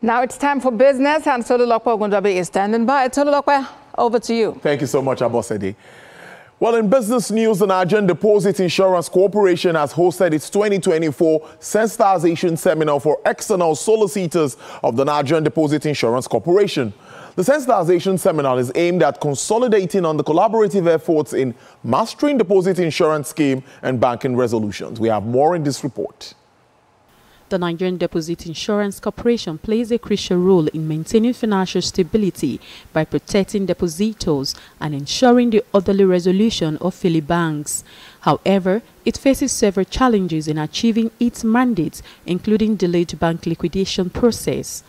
Now it's time for business, and Tolulokwe Ogunjobi is standing by. Tolulokwe, over to you. Thank you so much, Abosede. Well, in business news, the Nigerian Deposit Insurance Corporation has hosted its 2024 sensitization seminar for external solicitors of the Nigerian Deposit Insurance Corporation. The sensitization seminar is aimed at consolidating on the collaborative efforts in mastering deposit insurance scheme and banking resolutions. We have more in this report. The Nigerian Deposit Insurance Corporation plays a crucial role in maintaining financial stability by protecting depositors and ensuring the orderly resolution of failing banks. However, it faces several challenges in achieving its mandate, including delayed bank liquidation process.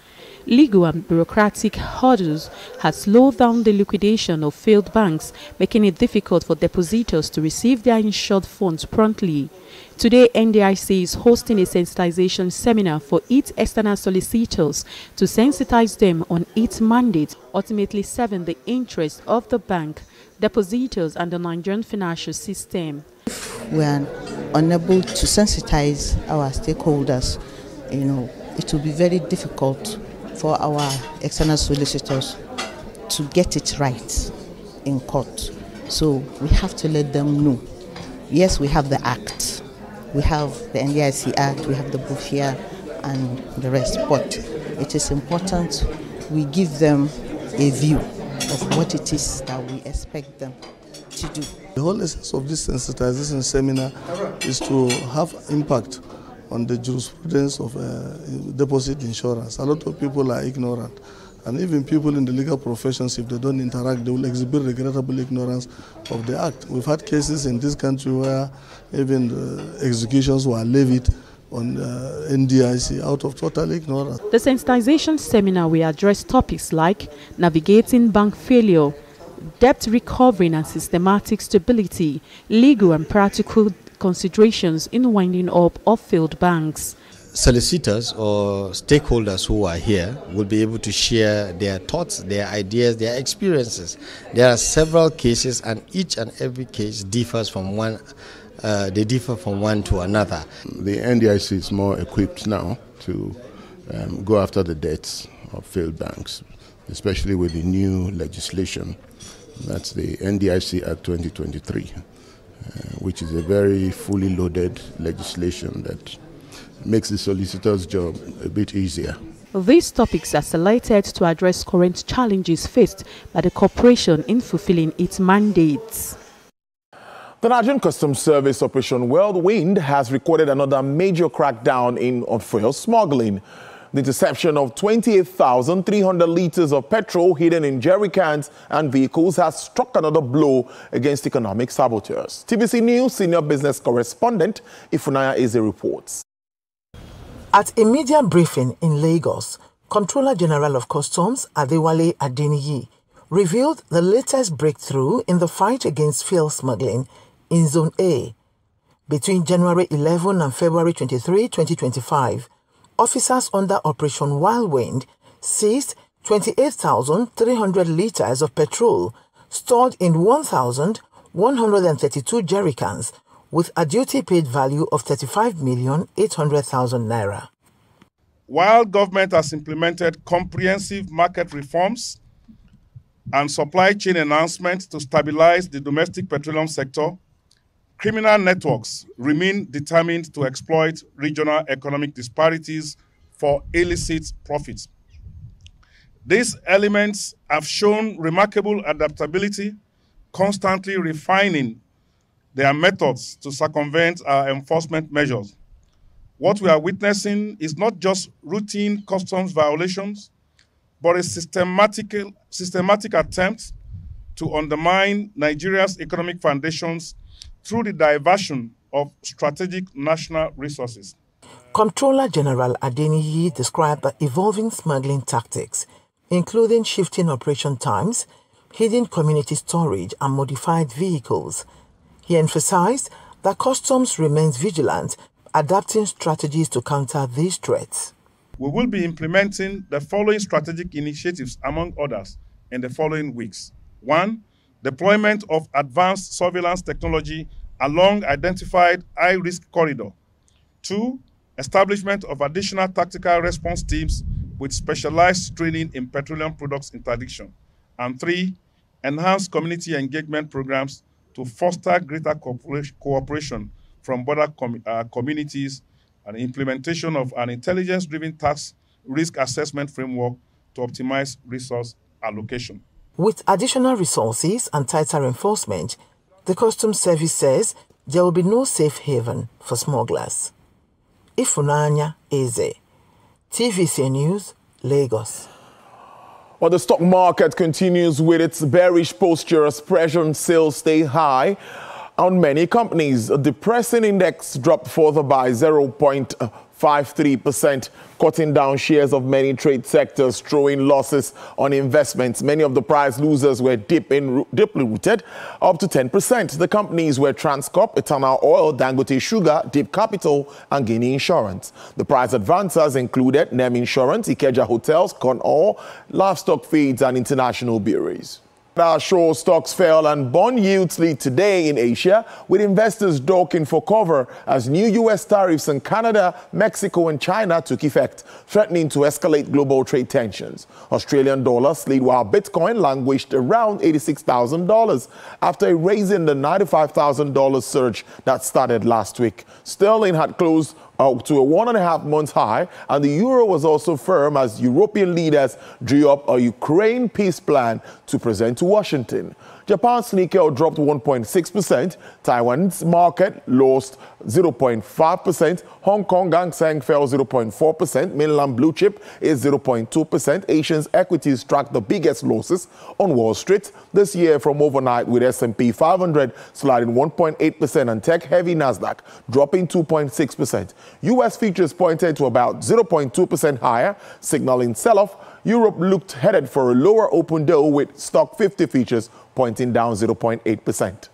Legal and bureaucratic hurdles have slowed down the liquidation of failed banks, making it difficult for depositors to receive their insured funds promptly. Today, NDIC is hosting a sensitization seminar for its external solicitors to sensitize them on its mandate, ultimately serving the interests of the bank, depositors, and the Nigerian financial system. If we are unable to sensitize our stakeholders, it will be very difficult for our external solicitors to get it right in court. So we have to let them know. Yes, we have the Act, we have the NDIC Act, we have the BUFIA and the rest, but it is important we give them a view of what it is that we expect them to do. The whole essence of this sensitization seminar is to have impact on the jurisprudence of deposit insurance. A lot of people are ignorant, and even people in the legal professions, if they don't interact, they will exhibit regrettable ignorance of the Act. We've had cases in this country where even executions were levied on NDIC out of total ignorance. The sensitization seminar will address topics like navigating bank failure, debt recovery and systematic stability, legal and practical considerations in winding up of failed banks. Solicitors or stakeholders who are here will be able to share their thoughts, their ideas, their experiences. There are several cases, and each and every case differs from one. They differ from one to another. The NDIC is more equipped now to go after the debts of failed banks, especially with the new legislation. That's the NDIC Act 2023, which is a very fully loaded legislation that makes the solicitor's job a bit easier. These topics are selected to address current challenges faced by the corporation in fulfilling its mandates. The Nigerian Customs Service Operation Whirlwind has recorded another major crackdown on fuel smuggling. The interception of 28,300 litres of petrol hidden in jerrycans and vehicles has struck another blow against economic saboteurs. TVC News senior business correspondent Ifunanya Eze reports. At a media briefing in Lagos, Comptroller General of Customs Adewale Adeniyi revealed the latest breakthrough in the fight against fuel smuggling in Zone A. Between January 11 and February 23, 2025, officers under Operation Whirlwind seized 28,300 litres of petrol stored in 1,132 jerrycans with a duty-paid value of 35,800,000 naira. While government has implemented comprehensive market reforms and supply chain enhancements to stabilize the domestic petroleum sector, criminal networks remain determined to exploit regional economic disparities for illicit profits. These elements have shown remarkable adaptability, constantly refining their methods to circumvent our enforcement measures. What we are witnessing is not just routine customs violations, but a systematic attempt to undermine Nigeria's economic foundations through the diversion of strategic national resources. Comptroller General Adeniyi described the evolving smuggling tactics, including shifting operation times, hidden community storage, and modified vehicles. He emphasized that customs remains vigilant, adapting strategies to counter these threats. We will be implementing the following strategic initiatives, among others, in the following weeks. 1. Deployment of advanced surveillance technology along identified high-risk corridor. 2. Establishment of additional tactical response teams with specialized training in petroleum products interdiction. And 3, enhance community engagement programs to foster greater cooperation from border communities and implementation of an intelligence-driven tax risk assessment framework to optimize resource allocation. With additional resources and tighter enforcement, the Customs Service says there will be no safe haven for smugglers. Ifunanya Eze, TVC News, Lagos. Well, the stock market continues with its bearish posture as pressure on sales stay high on many companies. A depressing index dropped further by 0.53%, cutting down shares of many trade sectors, throwing losses on investments. Many of the price losers were deeply rooted, up to 10%. The companies were Transcorp, Eternal Oil, Dangote Sugar, Deep Capital, and Guinea Insurance. The price advancers included NEM Insurance, Ikeja Hotels, Con Oil, Livestock Feeds, and International Breweries. Our show stocks fell and bond yields lead today in Asia, with investors ducking for cover as new U.S. tariffs on Canada, Mexico and China took effect, threatening to escalate global trade tensions. Australian dollar slid while Bitcoin languished around $86,000 after erasing the $95,000 surge that started last week. Sterling had closed to a 1.5-month high, and the euro was also firm as European leaders drew up a Ukraine peace plan to present to Washington. Japan's Nikkei dropped 1.6%, Taiwan's market lost 0.5%, Hong Kong Hang Seng fell 0.4%, mainland blue chip is 0.2%. Asians equities tracked the biggest losses on Wall Street this year from overnight, with S&P 500 sliding 1.8% and tech-heavy Nasdaq dropping 2.6%. U.S. futures pointed to about 0.2% higher, signaling sell-off. Europe looked headed for a lower open day, with stock 50 futures pointing down 0.8%.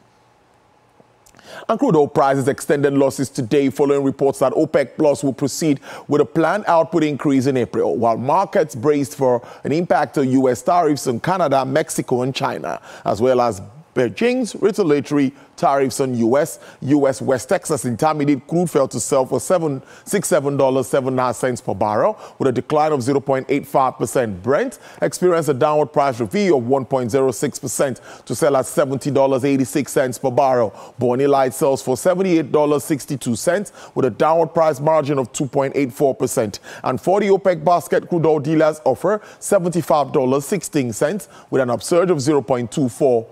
And crude oil prices extended losses today following reports that OPEC Plus will proceed with a planned output increase in April, while markets braced for an impact of U.S. tariffs on Canada, Mexico and China, as well as Beijing's retaliatory tariffs on U.S. West Texas Intermediate crude fell to sell for $67.79 per barrel, with a decline of 0.85%. Brent experienced a downward price review of 1.06% to sell at $70.86 per barrel. Bonny Light sells for $78.62 with a downward price margin of 2.84%. And 40 OPEC basket crude oil dealers offer $75.16 with an upsurge of 0.24%.